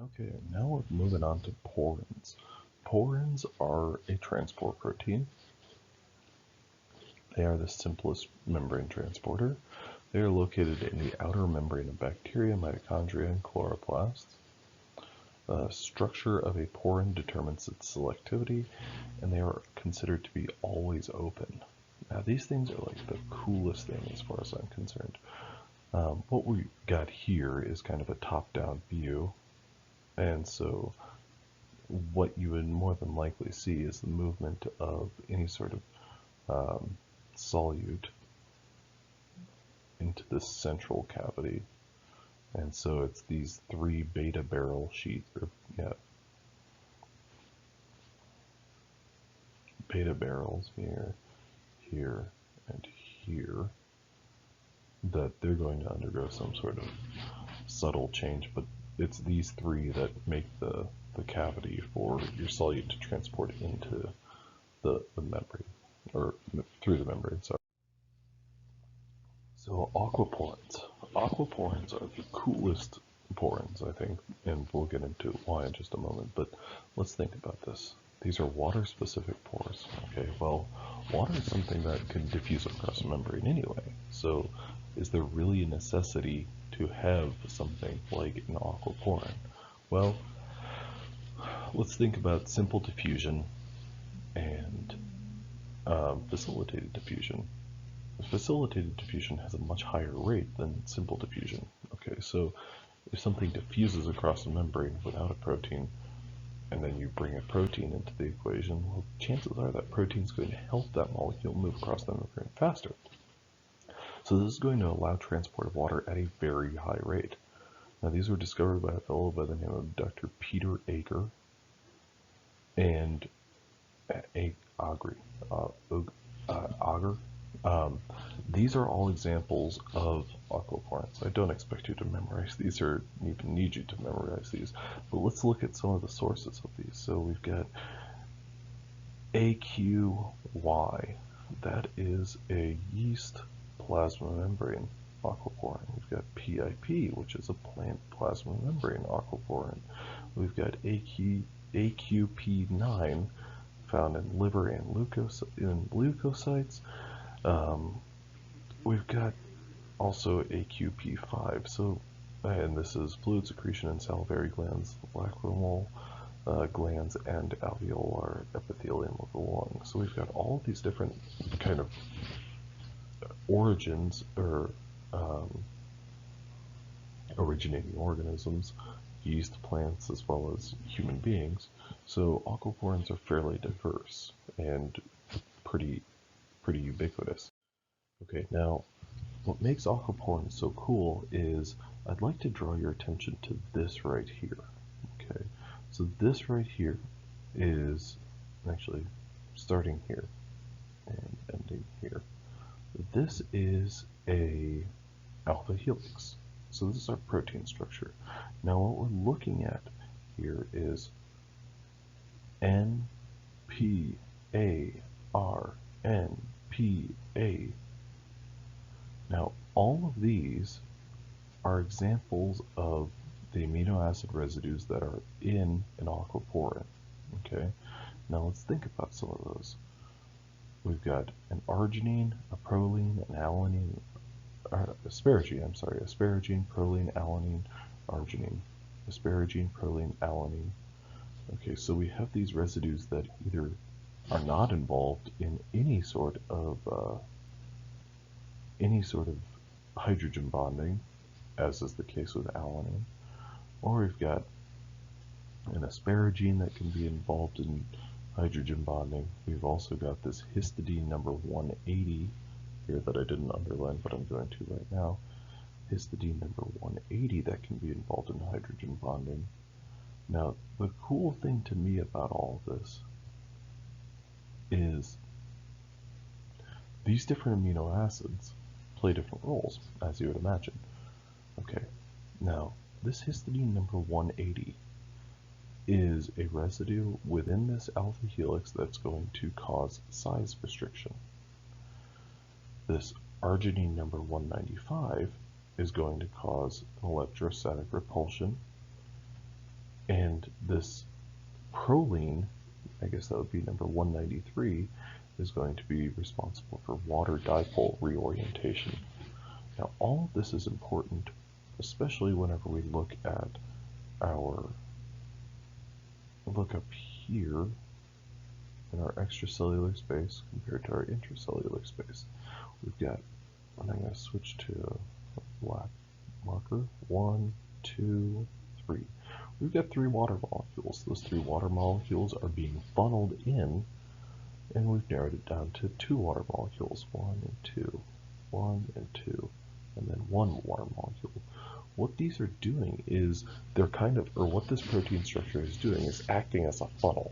Okay, now we're moving on to porins. Porins are a transport protein. They are the simplest membrane transporter. They are located in the outer membrane of bacteria, mitochondria, and chloroplasts. The structure of a porin determines its selectivity, and they are considered to be always open. Now, these things are like the coolest thing as far as I'm concerned. What we got here is kind of a top-down view, and so what you would more than likely see is the movement of any sort of solute into this central cavity. And so it's these three beta barrel sheets, beta barrels here, here, and here, that they're going to undergo some sort of subtle change, but it's these three that make the cavity for your solute to transport into the membrane, or through the membrane, sorry. So aquaporins. Aquaporins are the coolest porins, I think, and we'll get into why in just a moment, but let's think about this. These are water-specific pores. Okay, well, water is something that can diffuse across a membrane anyway, so is there really a necessity to have something like an aquaporin? Well, let's think about simple diffusion and facilitated diffusion. Facilitated diffusion has a much higher rate than simple diffusion. Okay, so if something diffuses across a membrane without a protein, and then you bring a protein into the equation, well, chances are that protein is going to help that molecule move across the membrane faster. So this is going to allow transport of water at a very high rate. Now, these were discovered by a fellow by the name of Dr. Peter Ager and Auger. These are all examples of aquaporins. I don't expect you to memorize these or even need you to memorize these, but let's look at some of the sources of these. So we've got AQY. That is a yeast plasma membrane aquaporin. We've got PIP, which is a plant plasma membrane aquaporin. We've got AQP9, found in liver and leukocytes. We've got also AQP5, so, and this is fluid secretion in salivary glands, lacrimal glands, and alveolar epithelium of the lung. So we've got all of these different kind of origins or originating organisms, yeast, plants, as well as human beings. So aquaporins are fairly diverse and pretty ubiquitous. Okay, now what makes aquaporins so cool is I'd like to draw your attention to this right here. Okay, so this right here is actually starting here and ending here. This is a alpha helix. So this is our protein structure. Now what we're looking at here is N, P, A, R, N, P, A. Now all of these are examples of the amino acid residues that are in an aquaporin. Okay, now let's think about some of those. We've got an arginine, a proline, an alanine, asparagine, proline, alanine, arginine, asparagine, proline, alanine. Okay, so we have these residues that either are not involved in any sort of hydrogen bonding, as is the case with alanine, or we've got an asparagine that can be involved in hydrogen bonding. We've also got this histidine number 180 here that I didn't underline, but I'm going to right now. Histidine number 180 that can be involved in hydrogen bonding. Now, the cool thing to me about all of this is these different amino acids play different roles, as you would imagine. Okay, now this histidine number 180 is a residue within this alpha helix that's going to cause size restriction. This arginine number 195 is going to cause electrostatic repulsion And this proline, I guess that would be number 193, is going to be responsible for water dipole reorientation. Now, all of this is important, especially whenever we look at look up here in our extracellular space compared to our intracellular space. We've got, and I'm going to switch to a black marker, 1, 2, 3. We've got 3 water molecules. Those 3 water molecules are being funneled in, and we've narrowed it down to 2 water molecules, 1 and 2, 1 and 2, and then 1 water molecule. What these are doing is what this protein structure is doing is acting as a funnel,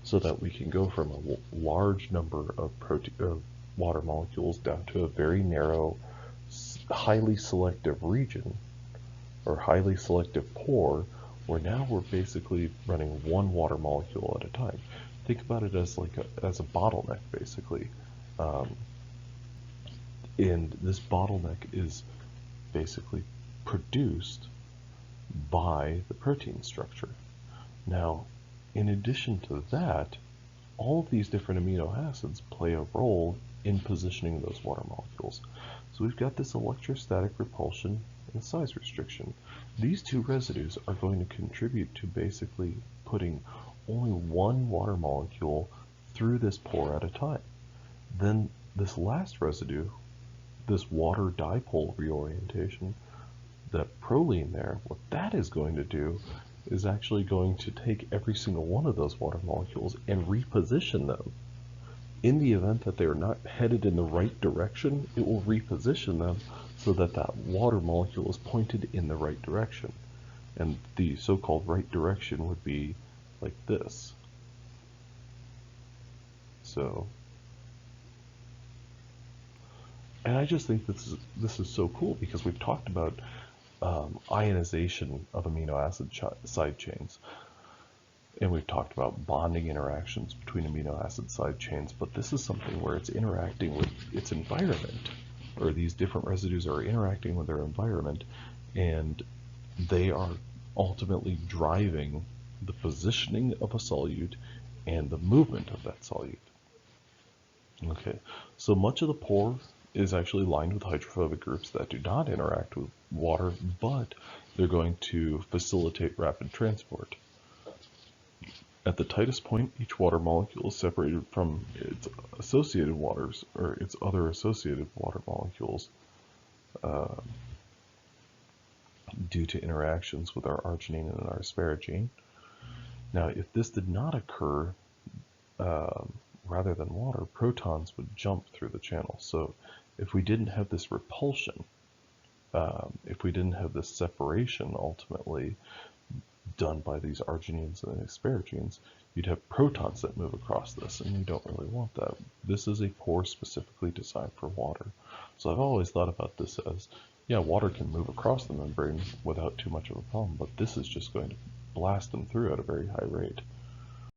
so that we can go from a large number of water molecules down to a very narrow, highly selective region, or highly selective pore, where now we're basically running 1 water molecule at a time. Think about it as as a bottleneck, basically. And this bottleneck is basically produced by the protein structure. Now, in addition to that, all of these different amino acids play a role in positioning those water molecules. So we've got this electrostatic repulsion and size restriction. These 2 residues are going to contribute to basically putting only 1 water molecule through this pore at a time. Then this last residue, this water dipole reorientation, that proline there, what that is going to do is actually going to take every single one of those water molecules and reposition them. In the event that they are not headed in the right direction, it will reposition them so that that water molecule is pointed in the right direction. And the so-called right direction would be like this. And I just think this is so cool, because we've talked about ionization of amino acid side chains, and we've talked about bonding interactions between amino acid side chains, but this is something where it's interacting with its environment, or these different residues are interacting with their environment, and they are ultimately driving the positioning of a solute and the movement of that solute. Okay, so much of the pore is actually lined with hydrophobic groups that do not interact with water, but they're going to facilitate rapid transport. At the tightest point, each water molecule is separated from its associated waters, or its other associated water molecules, due to interactions with our arginine and our asparagine. Now, if this did not occur, rather than water, protons would jump through the channel. So if we didn't have this repulsion, if we didn't have this separation ultimately done by these arginines and asparagines, you'd have protons that move across this, and you don't really want that. This is a pore specifically designed for water. So I've always thought about this as, yeah, water can move across the membrane without too much of a problem, but this is just going to blast them through at a very high rate.